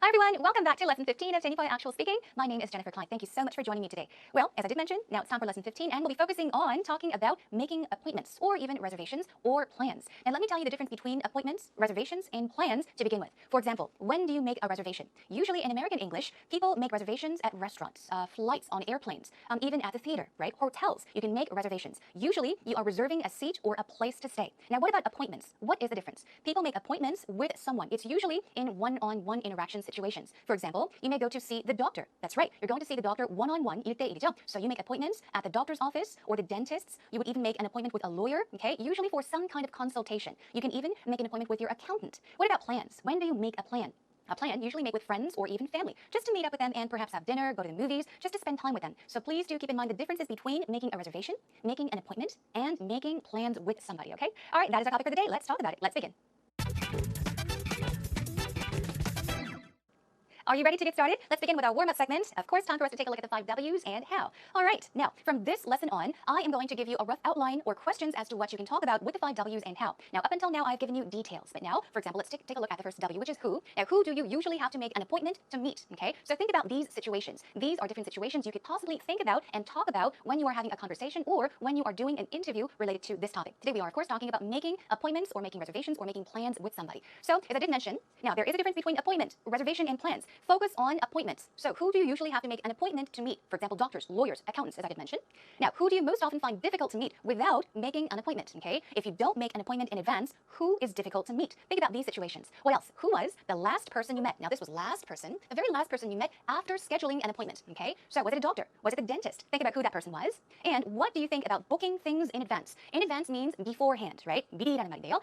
Hi everyone, welcome back to lesson 15 of Signify Actual Speaking. My name is Jennifer Klein. Thank you so much for joining me today. Well, as I did mention, now it's time for lesson 15 and we'll be focusing on talking about making appointments or even reservations or plans. Now let me tell you the difference between appointments, reservations, and plans to begin with. For example, when do you make a reservation? Usually in American English, people make reservations at restaurants, flights on airplanes, even at the theater, right? Hotels, you can make reservations. Usually you are reserving a seat or a place to stay. Now what about appointments? What is the difference? People make appointments with someone. It's usually in one-on-one interaction situations. For example, you may go to see the doctor. That's right. You're going to see the doctor one-on-one. 1:1. So you make appointments at the doctor's office or the dentist's. You would even make an appointment with a lawyer, okay? Usually for some kind of consultation. You can even make an appointment with your accountant. What about plans? When do you make a plan? A plan usually made with friends or even family, just to meet up with them and perhaps have dinner, go to the movies, just to spend time with them. So please do keep in mind the differences between making a reservation, making an appointment, and making plans with somebody, okay? All right, that is our topic for the day. Let's talk about it. Let's begin. Are you ready to get started? Let's begin with our warm-up segment. Of course, time for us to take a look at the 5 W's and how. All right, now, from this lesson on, I am going to give you a rough outline or questions as to what you can talk about with the 5 W's and how. Now, up until now, I've given you details. But now, for example, let's take a look at the first W, which is who. Now, who do you usually have to make an appointment to meet, okay? So think about these situations. These are different situations you could possibly think about and talk about when you are having a conversation or when you are doing an interview related to this topic. Today, we are, of course, talking about making appointments or making reservations or making plans with somebody. So, as I did mention, now, there is a difference between appointment, reservation, and plans. Focus on appointments. So who do you usually have to make an appointment to meet? For example, doctors, lawyers, accountants, as I did mention. Now, who do you most often find difficult to meet without making an appointment, okay? If you don't make an appointment in advance, who is difficult to meet? Think about these situations. What else? Who was the last person you met? Now, this was last person, the very last person you met after scheduling an appointment, okay? So was it a doctor? Was it the dentist? Think about who that person was. And what do you think about booking things in advance? In advance means beforehand, right?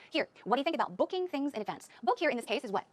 Here, what do you think about booking things in advance? Book here in this case is what?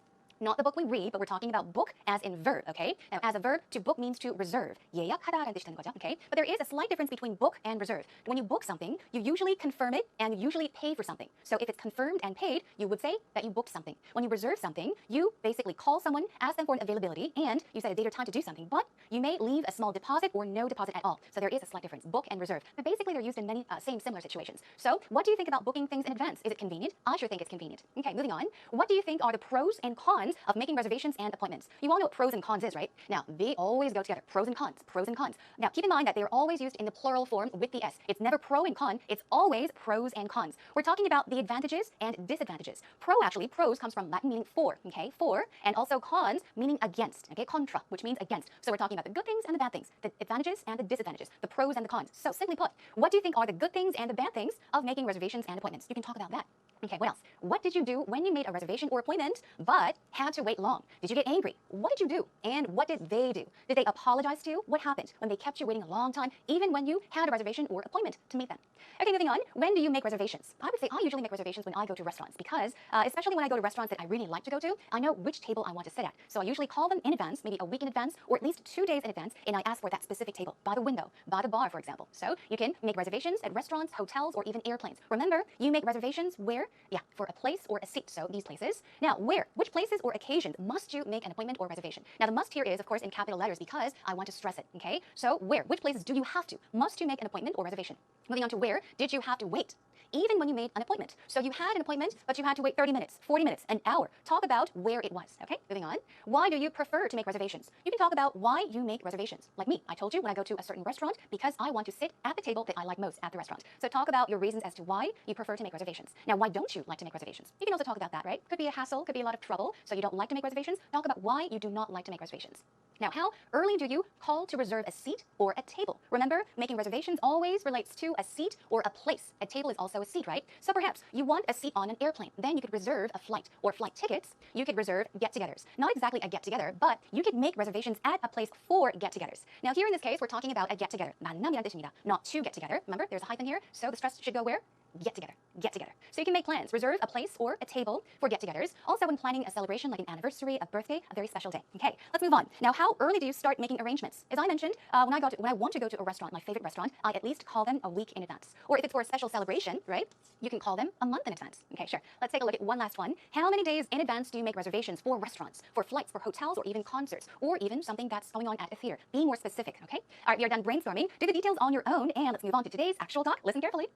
Not the book we read, but we're talking about book as in verb, okay? Now, as a verb, to book means to reserve. 예약하다라는 뜻이 되는 거죠, okay? But there is a slight difference between book and reserve. When you book something, you usually confirm it and you usually pay for something. So if it's confirmed and paid, you would say that you booked something. When you reserve something, you basically call someone, ask them for an availability, and you set a date or time to do something, but you may leave a small deposit or no deposit at all. So there is a slight difference, book and reserve. But basically, they're used in many similar situations. So what do you think about booking things in advance? Is it convenient? I sure think it's convenient. Okay, moving on. What do you think are the pros and cons of making reservations and appointments? You all know what pros and cons is, right? Now, they always go together. Pros and cons, pros and cons. Now, keep in mind that they're always used in the plural form with the S. It's never pro and con. It's always pros and cons. We're talking about the advantages and disadvantages. Pros comes from Latin meaning for, okay? For, and also cons meaning against, okay? Contra, which means against. So we're talking about the good things and the bad things, the advantages and the disadvantages, the pros and the cons. So simply put, what do you think are the good things and the bad things of making reservations and appointments? You can talk about that. Okay, what else? What did you do when you made a reservation or appointment but had to wait long? Did you get angry? What did you do? And what did they do? Did they apologize to you? What happened when they kept you waiting a long time, even when you had a reservation or appointment to meet them? Okay, moving on. When do you make reservations? I would say I usually make reservations when I go to restaurants because, especially when I go to restaurants that I really like to go to, I know which table I want to sit at. So I usually call them in advance, maybe a week in advance, or at least 2 days in advance, and I ask for that specific table, by the window, by the bar, for example. So you can make reservations at restaurants, hotels, or even airplanes. Remember, you make reservations where? Yeah, for a place or a seat, so these places. Now, where? Which places or occasions must you make an appointment or reservation? Now, the must here is, of course, in capital letters because I want to stress it, okay? So where? Which places do you have to? Must you make an appointment or reservation? Moving on to where did you have to wait? Even when you made an appointment. So you had an appointment, but you had to wait 30 minutes, 40 minutes, an hour. Talk about where it was, okay? Moving on. Why do you prefer to make reservations? You can talk about why you make reservations. Like me, I told you when I go to a certain restaurant because I want to sit at the table that I like most at the restaurant. So talk about your reasons as to why you prefer to make reservations. Now, why don't you like to make reservations? You can also talk about that, right? Could be a hassle, could be a lot of trouble, so you don't like to make reservations. Talk about why you do not like to make reservations. Now, how early do you call to reserve a seat or a table? Remember, making reservations always relates to a seat or a place. A table is also a seat, right? So perhaps you want a seat on an airplane. Then you could reserve a flight or flight tickets. You could reserve get-togethers. Not exactly a get-together, but you could make reservations at a place for get-togethers. Now, here in this case, we're talking about a get-together. 만남이란 뜻입니다. Not to get together. Remember, there's a hyphen here, so the stress should go where? Get together, get together. So you can make plans, reserve a place or a table for get-togethers. Also when planning a celebration like an anniversary, a birthday, a very special day. Okay, let's move on. Now, how early do you start making arrangements? As I mentioned, when I want to go to a restaurant, my favorite restaurant, I at least call them a week in advance. Or if it's for a special celebration, right, you can call them a month in advance. Okay, sure. Let's take a look at one last one. How many days in advance do you make reservations for restaurants, for flights, for hotels, or even concerts, or even something that's going on at a theater? Be more specific, okay? All right, we are done brainstorming. Do the details on your own, and let's move on to today's actual talk. Listen carefully.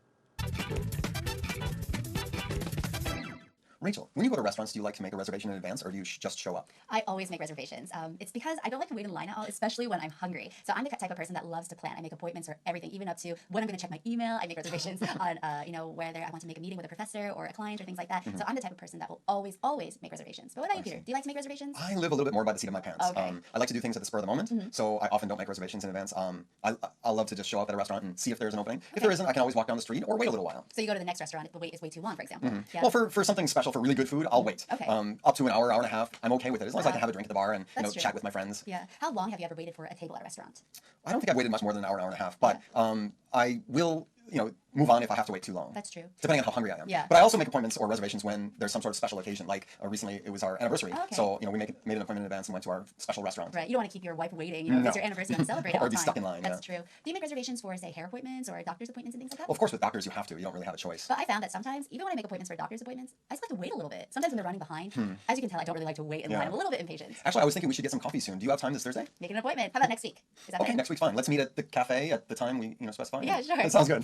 Rachel, when you go to restaurants, do you like to make a reservation in advance, or do you just show up? I always make reservations. It's because I don't like to wait in line at all, especially when I'm hungry. So I'm the type of person that loves to plan. I make appointments for everything, even up to when I'm going to check my email. I make reservations on, whether I want to make a meeting with a professor or a client or things like that. So I'm the type of person that will always make reservations. But what about you, Peter? Do you like to make reservations? I live a little bit more by the seat of my pants. Okay. I like to do things at the spur of the moment, so I often don't make reservations in advance. I love to just show up at a restaurant and see if there's an opening. If there isn't, I can always walk down the street or wait a little while. So you go to the next restaurant if the wait is way too long, for example. Yeah. Well, for something special, for really good food, I'll wait. Okay. Up to an hour, hour and a half, I'm okay with it, as long as I can have a drink at the bar and That's true. chat with my friends. Yeah. How long have you ever waited for a table at a restaurant? I don't think I've waited much more than an hour, hour and a half, but I will, move on if I have to wait too long. That's true. Depending on how hungry I am. Yeah. But I also make appointments or reservations when there's some sort of special occasion. Like recently, it was our anniversary, Okay. so we made an appointment in advance and went to our special restaurant. Right. You don't want to keep your wife waiting. If it's your anniversary, you want to celebrate Or all the be time. stuck in line, That's true. Do you make reservations for, say, hair appointments or doctor's appointments and things like that? Well, of course, with doctors, you have to. You don't really have a choice. But I found that sometimes, even when I make appointments for doctor's appointments, I still have to wait a little bit. Sometimes when they're running behind, as you can tell, I don't really like to wait in line. I'm a little bit impatient. Actually, I was thinking we should get some coffee soon. Do you have time this Thursday? Make an appointment. How about next week? Is that Okay, fine? next week's fine. Let's meet at the cafe at the time we specify. Yeah, sure. That sounds good.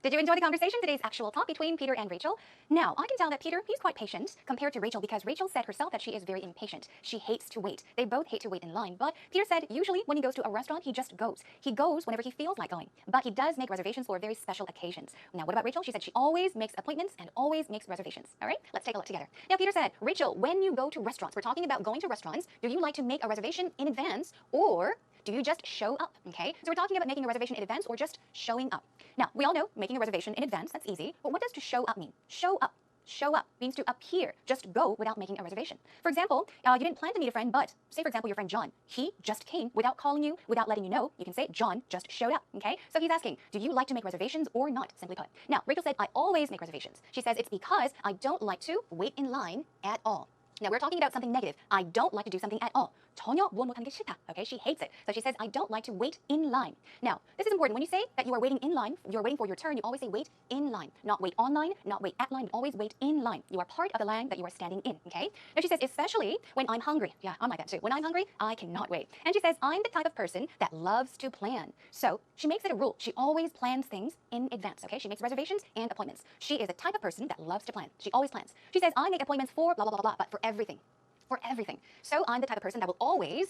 Did you enjoy the conversation, today's actual talk between Peter and Rachel? Now, I can tell that Peter, he's quite patient compared to Rachel because Rachel said herself that she is very impatient. She hates to wait. They both hate to wait in line, but Peter said usually when he goes to a restaurant, he just goes. He goes whenever he feels like going, but he does make reservations for very special occasions. Now, what about Rachel? She said she always makes appointments and always makes reservations. All right, let's take a look together. Now, Peter said, Rachel, when you go to restaurants, we're talking about going to restaurants, do you like to make a reservation in advance or do you just show up, okay? So we're talking about making a reservation in advance or just showing up. Now, we all know making a reservation in advance, that's easy, but what does to show up mean? Show up. Show up means to appear, just go without making a reservation. For example, you didn't plan to meet a friend, but say, for example, your friend John, he just came without calling you, without letting you know. You can say John just showed up, okay? So he's asking, do you like to make reservations or not, simply put? Now, Rachel said, I always make reservations. She says it's because I don't like to wait in line at all. Now, we're talking about something negative. I don't like to do something at all. 전혀 무엇 못하는 게 싫다. Okay, she hates it. So she says, I don't like to wait in line. Now, this is important. When you say that you are waiting in line, you're waiting for your turn, you always say wait in line. Not wait online, not wait at line, always wait in line. You are part of the line that you are standing in, okay? Now, she says, especially when I'm hungry. Yeah, I'm like that too. When I'm hungry, I cannot wait. And she says, I'm the type of person that loves to plan. So she makes it a rule. She always plans things in advance, okay? She makes reservations and appointments. She is the type of person that loves to plan. She always plans. She says, I make appointments for blah, blah, blah, blah, but for everything. For everything. So I'm the type of person that will always,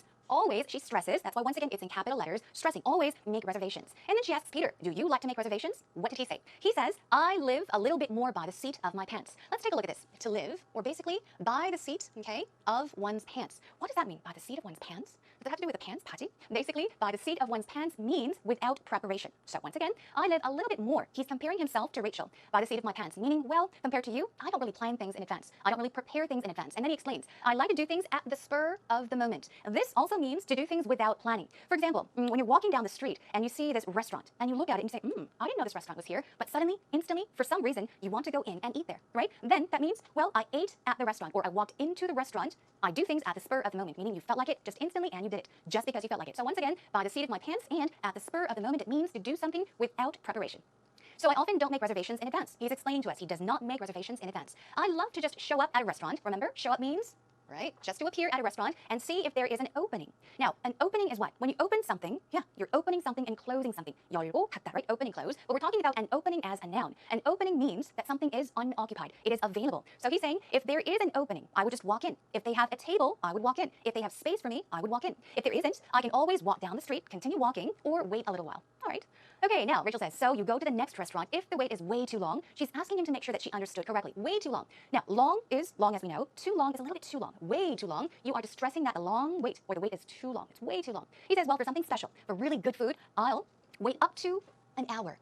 she stresses, that's why once again it's in capital letters, stressing, always make reservations. And then she asks Peter, do you like to make reservations? What did he say? He says, I live a little bit more by the seat of my pants. Let's take a look at this. To live, or basically by the seat, okay, of one's pants. What does that mean, by the seat of one's pants? Does it have to do with the pants, Patty? Basically, by the seat of one's pants means without preparation. So once again, I live a little bit more. He's comparing himself to Rachel. By the seat of my pants, meaning, well, compared to you, I don't really plan things in advance. I don't really prepare things in advance. And then he explains, I like to do things at the spur of the moment. This also means to do things without planning. For example, when you're walking down the street and you see this restaurant and you look at it and you say, I didn't know this restaurant was here, but suddenly, instantly, for some reason, you want to go in and eat there, right? Then that means, well, I ate at the restaurant or I walked into the restaurant. I do things at the spur of the moment, meaning you felt like it just instantly and you did it just because you felt like it. So once again, by the seat of my pants and at the spur of the moment, it means to do something without preparation. So I often don't make reservations in advance. He's explaining to us he does not make reservations in advance. I love to just show up at a restaurant. Remember, show up means, right? Just to appear at a restaurant and see if there is an opening. Now, an opening is what? When you open something, yeah, you're opening something and closing something. 열고 닫다, right? Open and close. But we're talking about an opening as a noun. An opening means that something is unoccupied. It is available. So he's saying, if there is an opening, I would just walk in. If they have a table, I would walk in. If they have space for me, I would walk in. If there isn't, I can always walk down the street, continue walking, or wait a little while. All right. Okay, now Rachel says, so you go to the next restaurant. If the wait is way too long, she's asking him to make sure that she understood correctly. Way too long. Now, long is long as we know. Too long is a little bit too long. Way too long. You are distressing that the long wait, or the wait is too long. It's way too long. He says, well, for something special, for really good food, I'll wait up to an hour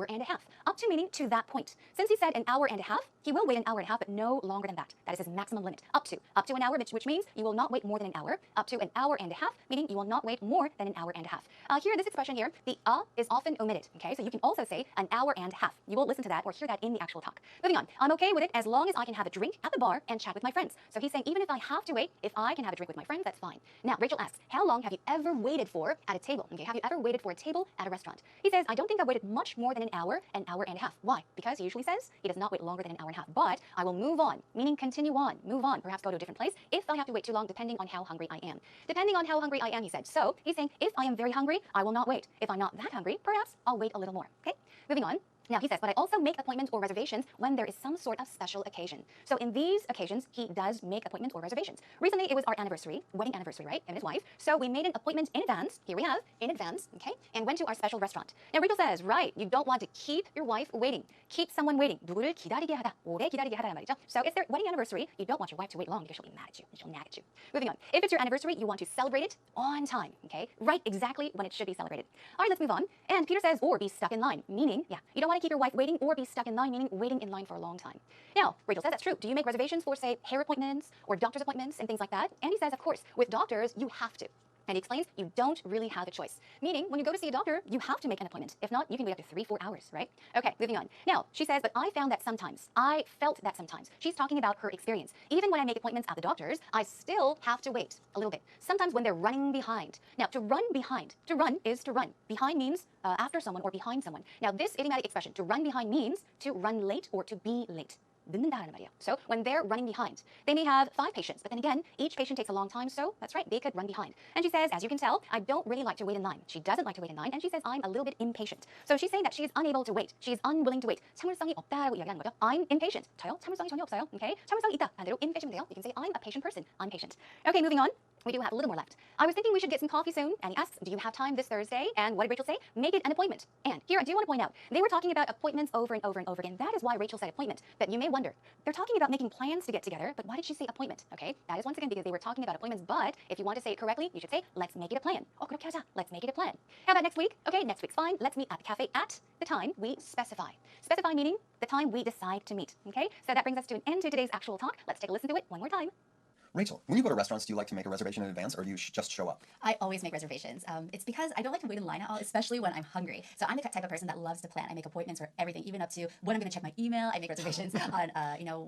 and a half. Up to meaning to that point. Since he said an hour and a half, he will wait an hour and a half, but no longer than that. That is his maximum limit. Up to an hour, which means you will not wait more than an hour. Up to an hour and a half, meaning you will not wait more than an hour and a half. Here, this expression here, the is often omitted. Okay, so you can also say an hour and a half. You will listen to that or hear that in the actual talk. Moving on, I'm okay with it as long as I can have a drink at the bar and chat with my friends. So he's saying even if I have to wait, if I can have a drink with my friends, that's fine. Now, Rachel asks, how long have you ever waited for at a table? Okay, have you ever waited for a table at a restaurant? He says, I don't think I've waited much more than an hour and a half. Why? Because he usually says he does not wait longer than an hour and a half, but I will move on, meaning continue on, move on, perhaps go to a different place if I have to wait too long, depending on how hungry I am. Depending on how hungry I am, he said. So he's saying if I am very hungry, I will not wait. If I'm not that hungry, perhaps I'll wait a little more. Okay? Moving on. Now, he says, but I also make appointments or reservations when there is some sort of special occasion. So in these occasions, he does make appointments or reservations. Recently, it was our anniversary, wedding anniversary, right? And his wife. So we made an appointment in advance. Here we have, in advance, okay? And went to our special restaurant. Now, Rachel says, right, you don't want to keep your wife waiting. Keep someone waiting. 누구를 기다리게 하다. 오래 기다리게 하다는 말이죠. So it's their wedding anniversary. You don't want your wife to wait long because she'll be mad at you. She'll nag at you. Moving on. If it's your anniversary, you want to celebrate it on time, okay? Right exactly when it should be celebrated. All right, let's move on. And Peter says, or be stuck in line, meaning, yeah, you don't want to keep your wife waiting or be stuck in line, meaning waiting in line for a long time. Now, Rachel says that's true. Do you make reservations for, say, hair appointments or doctor's appointments and things like that? And he says, of course, with doctors, you have to. And he explains you don't really have a choice. Meaning, when you go to see a doctor, you have to make an appointment. If not, you can wait up to 3-4 hours, right? Okay, moving on. Now, she says, but I found that sometimes. I felt that sometimes. She's talking about her experience. Even when I make appointments at the doctor's, I still have to wait a little bit. Sometimes when they're running behind. Now, to run behind. To run is to run. Behind means after someone or behind someone. Now, this idiomatic expression, to run behind, means to run late or to be late. 늦는다라는 말이에요. So when they're running behind, they may have 5 patients, but then again, each patient takes a long time, so that's right, they could run behind. And she says, as you can tell, I don't really like to wait in line. She doesn't like to wait in line, and she says, I'm a little bit impatient. So she's saying that she's unable to wait. She's unwilling to wait. 참을성이 없다라고 이야기하는 거죠. I'm impatient. 저요? 참을성이 전혀 없어요. Okay? 참을성이 있다. 반대로 impatient 돼요. You can say, I'm a patient person. I'm patient. Okay, moving on. We do have a little more left. I was thinking we should get some coffee soon, and he asks, do you have time this Thursday? And what did Rachel say? Make it an appointment. And here I do want to point out, they were talking about appointments over and over and over again. That is why Rachel said appointment. But you may wonder, they're talking about making plans to get together, but why did she say appointment? Okay, that is once again because they were talking about appointments, but if you want to say it correctly, you should say, let's make it a plan. Oh, 그렇게 하자. Let's make it a plan. How about next week? Okay, next week's fine. Let's meet at the cafe at the time we specify. Specify meaning the time we decide to meet. Okay, so that brings us to an end to today's actual talk. Let's take a listen to it one more time. Rachel, when you go to restaurants, do you like to make a reservation in advance, or do you just show up? I always make reservations. It's because I don't like to wait in line at all, especially when I'm hungry. So I'm the type of person that loves to plan. I make appointments for everything, even up to when I'm going to check my email. I make reservations on,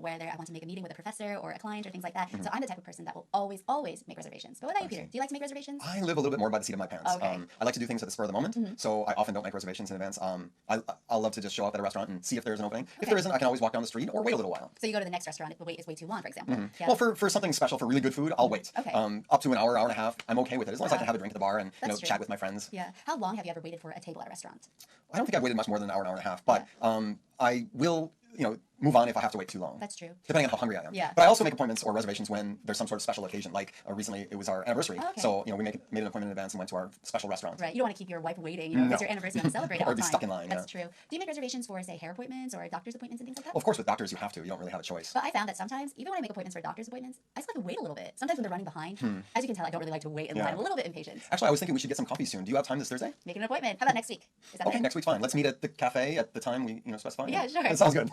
whether I want to make a meeting with a professor or a client or things like that. So I'm the type of person that will always make reservations. But what about you, Peter? Do you like to make reservations? I live a little bit more by the seat of my pants. Okay. I like to do things at the spur of the moment, so I often don't make reservations in advance. I'll love to just show up at a restaurant and see if there's an opening. If there isn't, I can always walk down the street or wait a little while. So you go to the next restaurant if the wait is way too long, for example. Yeah. Well, for something special, for really good food, I'll wait. Okay. Up to an hour, hour and a half, I'm okay with it, as long as I can have a drink at the bar and That's true. chat with my friends. Yeah. How long have you ever waited for a table at a restaurant? I don't think I've waited much more than an hour and a half, but I will, move on if I have to wait too long. That's true. Depending on how hungry I am. Yeah. But I also make appointments or reservations when there's some sort of special occasion. Like recently, it was our anniversary, Okay. so we made an appointment in advance and went to our special restaurant. Right. You don't want to keep your wife waiting. If it's your anniversary, you want to celebrate it Or all be the time. stuck in line, That's yeah. true. Do you make reservations for, say, hair appointments or doctor's appointments and things like that? Of course, with doctors, you have to. You don't really have a choice. But I found that sometimes, even when I make appointments for doctor's appointments, I still have to wait a little bit. Sometimes when they're running behind, as you can tell, I don't really like to wait in Yeah. line. I'm a little bit impatient. Actually, I was thinking we should get some coffee soon. Do you have time this Thursday? Make an appointment. How about next week? Is that Okay, okay? next week's fine. Let's meet at the cafe at the time we specify. Yeah, sure. That sounds good.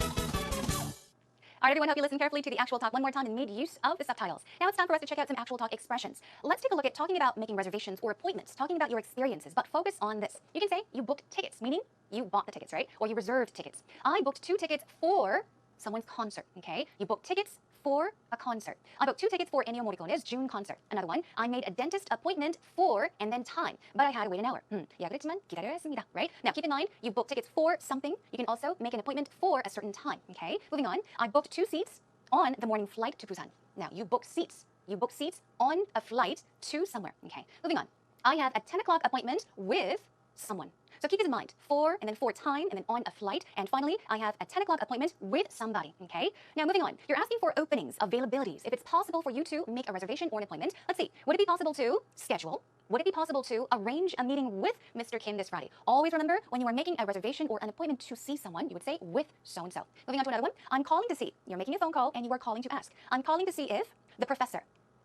All right, everyone, hope you listened carefully to the actual talk one more time and made use of the subtitles. Now it's time for us to check out some actual talk expressions. Let's take a look at talking about making reservations or appointments, talking about your experiences, but focus on this. You can say you booked tickets, meaning you bought the tickets, right? Or you reserved tickets. I booked 2 tickets for someone's concert, okay? You booked tickets for a concert. I booked 2 tickets for Ennio Morricone's June concert. Another one, I made a dentist appointment for, and then time, but I had to wait an hour. 야, 그랬지만 기다려야 했습니다, right? Now keep in mind, you book tickets for something. You can also make an appointment for a certain time, okay? Moving on, I booked 2 seats on the morning flight to Busan. Now, you book seats. You book seats on a flight to somewhere. Okay, moving on. I have a 10 o'clock appointment with someone. So keep this in mind. For, and then for time, and then on a flight. And finally, I have a 10 o'clock appointment with somebody. Okay, now moving on. You're asking for openings, availabilities. If it's possible for you to make a reservation or an appointment, let's see. Would it be possible to schedule? Would it be possible to arrange a meeting with Mr. Kim this Friday? Always remember, when you are making a reservation or an appointment to see someone, you would say with so-and-so. Moving on to another one. I'm calling to see. You're making a phone call and you are calling to ask. I'm calling to see if the professor,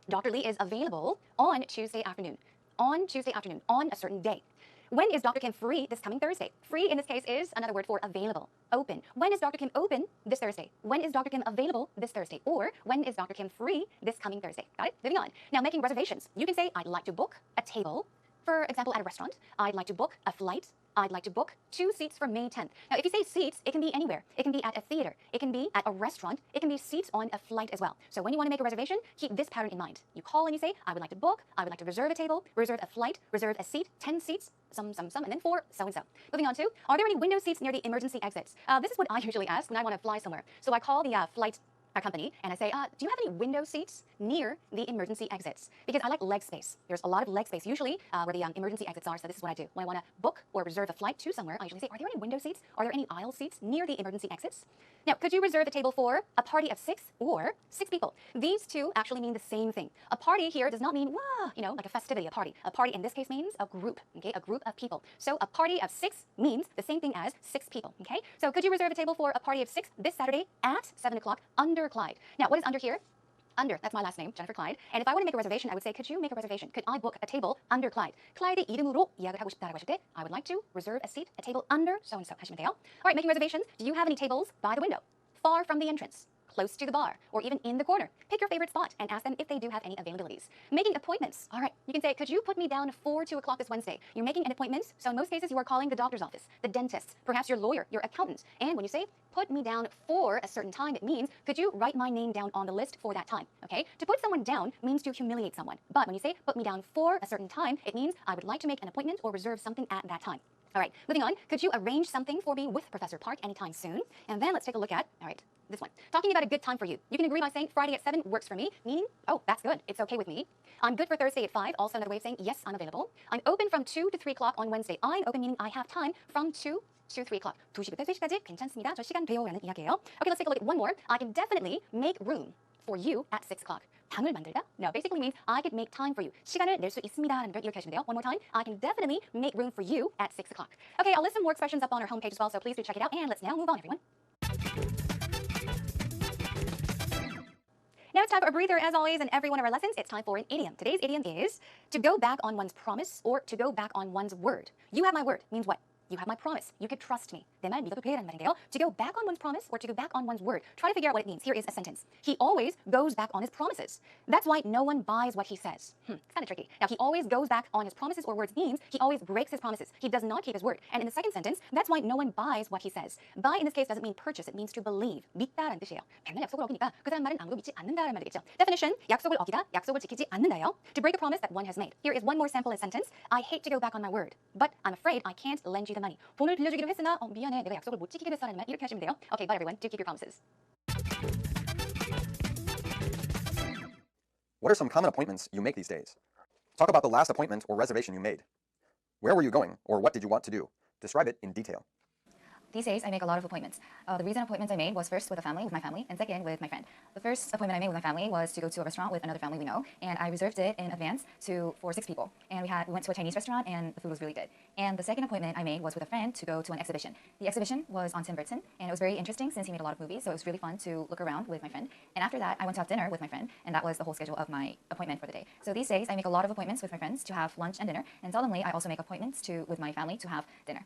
Dr. Lee, is available on Tuesday afternoon. On Tuesday afternoon, on a certain day. When is Dr. Kim free this coming Thursday? Free in this case is another word for available, open. When is Dr. Kim open this Thursday? When is Dr. Kim available this Thursday? Or when is Dr. Kim free this coming Thursday? Got it? Moving on. Now making reservations. You can say, I'd like to book a table, for example, at a restaurant. I'd like to book a flight. I'd like to book 2 seats for May 10th. Now, if you say seats, it can be anywhere. It can be at a theater. It can be at a restaurant. It can be seats on a flight as well. So when you want to make a reservation, keep this pattern in mind. You call and you say, I would like to book, I would like to reserve a table, reserve a flight, reserve a seat, 10 seats, some, and then for so-and-so. Moving on to, are there any window seats near the emergency exits? This is what I usually ask when I want to fly somewhere. So I call the flight our company, and I say, do you have any window seats near the emergency exits? Because I like leg space. There's a lot of leg space usually where the emergency exits are, so this is what I do. When I want to book or reserve a flight to somewhere, I usually say, are there any window seats? Are there any aisle seats near the emergency exits? Now, could you reserve a table for a party of 6 or 6 people? These two actually mean the same thing. A party here does not mean, wow, you know, like a festivity, a party. A party in this case means a group, okay, a group of people. So a party of 6 means the same thing as 6 people, okay? So could you reserve a table for a party of 6 this Saturday at 7 o'clock under Clyde? Now, what is under here? Under, that's my last name, Jennifer Clyde. And if I were to make a reservation, I would say, could you make a reservation? Could I book a table under Clyde? Clyde 이름으로 예약을 하고 싶다라고 하실 때, I would like to reserve a seat, a table under so-and-so 하시면 돼요. All right, making reservations. Do you have any tables by the window, far from the entrance, close to the bar, or even in the corner? Pick your favorite spot and ask them if they do have any availabilities. Making appointments. All right, you can say, could you put me down for 2 o'clock this Wednesday? You're making an appointment, so in most cases you are calling the doctor's office, the dentist, perhaps your lawyer, your accountant. And when you say, put me down for a certain time, it means, could you write my name down on the list for that time? Okay? To put someone down means to humiliate someone. But when you say, put me down for a certain time, it means I would like to make an appointment or reserve something at that time. All right, moving on. Could you arrange something for me with Professor Park anytime soon? And then let's take a look at, all right, this one. Talking about a good time for you. You can agree by saying Friday at 7 works for me, meaning, oh, that's good. It's okay with me. I'm good for Thursday at 5. Also another way of saying, yes, I'm available. I'm open from 2 to 3 o'clock on Wednesday. I'm open meaning I have time from 2 to 3 o'clock. 2시부터 3시까지 괜찮습니다. 저 시간 돼요. 라는 이야기예요. Okay, let's take a look at one more. I can definitely make room for you at 6 o'clock. 방을 만들다? No, basically means I could make time for you. 시간을 낼 수 있습니다. 라는 걸 이렇게 하시면 돼요. One more time. I can definitely make room for you at 6 o'clock. Okay, I'll list some more expressions up on our homepage as well, so please do check it out. And let's now move on, everyone. Now it's time for a breather, as always, in every one of our lessons. It's time for an idiom. Today's idiom is to go back on one's promise or to go back on one's word. You have my word means what? You have my promise. You could trust me. 내 말 믿어도 돼라는 말인데요. To go back on one's promise or to go back on one's word. Try to figure out what it means. Here is a sentence. He always goes back on his promises. That's why no one buys what he says. It's kind of tricky. Now, he always goes back on his promises or words means he always breaks his promises. He does not keep his word. And in the second sentence, that's why no one buys what he says. Buy in this case doesn't mean purchase. It means to believe. 믿다라는 뜻이에요. 맨날 약속을 어기니까 그 사람 말은 아무도 믿지 않는다라는 말 되겠죠. Definition, 약속을 어기다, 약속을 지키지 않는다요. To break a promise that one has made. Here is one more sample sentence. I hate to go back on my word, but I'm afraid I can't lend you the money. 돈을 빌려주기로 했으나 미안해, 내가 약속을 못 지키게 됐어라는 말 이렇게 하시면 돼요. Okay, but everyone, do keep your promises. What are some common appointments you make these days? Talk about the last appointment or reservation you made. Where were you going, or what did you want to do? Describe it in detail. These days, I make a lot of appointments. The recent appointments I made was first with my family, and second with my friend. The first appointment I made with my family was to go to a restaurant with another family we know, and I reserved it in advance for 6 people. And we went to a Chinese restaurant, and the food was really good. And the second appointment I made was with a friend to go to an exhibition. The exhibition was on Tim Burton, and it was very interesting since he made a lot of movies, so it was really fun to look around with my friend. And after that, I went to have dinner with my friend, and that was the whole schedule of my appointment for the day. So these days, I make a lot of appointments with my friends to have lunch and dinner, and seldomly, I also make appointments with my family to have dinner.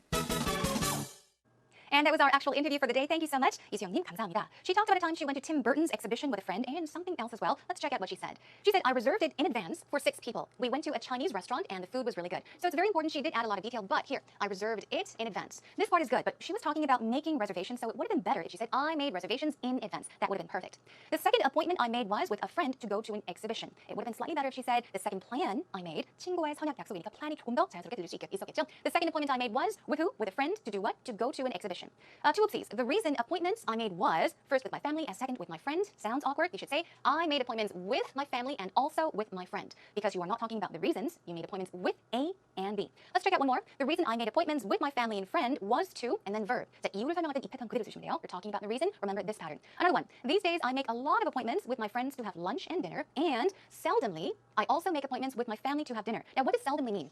And that was our actual interview for the day. Thank you so much. 이수영님, 감사합니다. She talked about a time she went to Tim Burton's exhibition with a friend and something else as well. Let's check out what she said. She said, I reserved it in advance for 6 people. We went to a Chinese restaurant and the food was really good. So it's very important she did add a lot of detail, but here, I reserved it in advance. This part is good, but she was talking about making reservations, so it would have been better if she said, I made reservations in advance. That would have been perfect. The second appointment I made was with a friend to go to an exhibition. It would have been slightly better if she said, the second plan I made, 친구와의 선약 약속이니까 plan이 조금 더 자연스럽게 들릴 수 있었겠죠. The second appointment I made was with who? With a friend to do what? To go to an exhibition. Two oopsies. The recent appointments I made was first with my family and second with my friend. Sounds awkward. You should say, I made appointments with my family and also with my friend. Because you are not talking about the reasons. You made appointments with A and B. Let's check out one more. The reason I made appointments with my family and friend was to, and then verb. 자, 이유를 설명할 땐 이 패턴 그대로 쓰시면 돼요. You're talking about the reason. Remember this pattern. Another one. These days, I make a lot of appointments with my friends to have lunch and dinner. And seldomly, I also make appointments with my family to have dinner. Now, what does seldomly mean?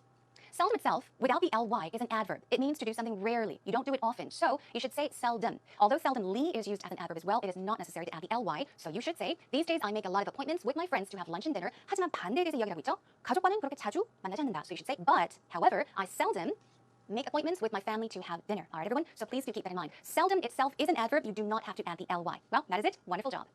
Seldom itself, without the ly, is an adverb. It means to do something rarely. You don't do it often. So you should say seldom. Although seldomly is used as an adverb as well, it is not necessary to add the ly. So you should say, these days I make a lot of appointments with my friends to have lunch and dinner. 하지만 반대에 대해서 이야기를 하고 있죠. 가족과는 그렇게 자주 만나지 않는다. So you should say, but, however, I seldom make appointments with my family to have dinner. All right, everyone? So please do keep that in mind. Seldom itself is an adverb. You do not have to add the ly. Well, that is it. Wonderful job.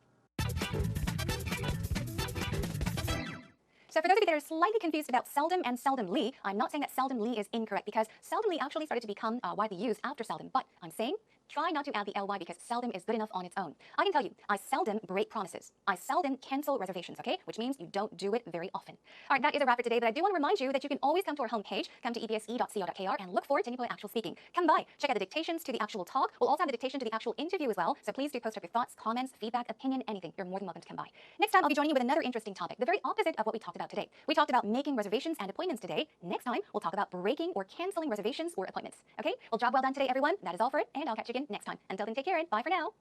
So for those of you that are slightly confused about seldom and seldomly, I'm not saying that seldomly is incorrect because seldomly actually started to become widely used after seldom, but I'm saying try not to add the ly because seldom is good enough on its own. I can tell you, I seldom break promises. I seldom cancel reservations, okay? Which means you don't do it very often. All right, that is a wrap for today, but I do want to remind you that you can always come to our homepage, come to ebse.co.kr, and look forward to any actual speaking. Come by, check out the dictations to the actual talk. We'll also have the dictation to the actual interview as well, so please do post up your thoughts, comments, feedback, opinion, anything. You're more than welcome to come by. Next time, I'll be joining you with another interesting topic, the very opposite of what we talked about today. We talked about making reservations and appointments today. Next time, we'll talk about breaking or canceling reservations or appointments. Okay? Well, job well done today, everyone. That is all for it, and I'll catch you again next time. Until then, take care and bye for now.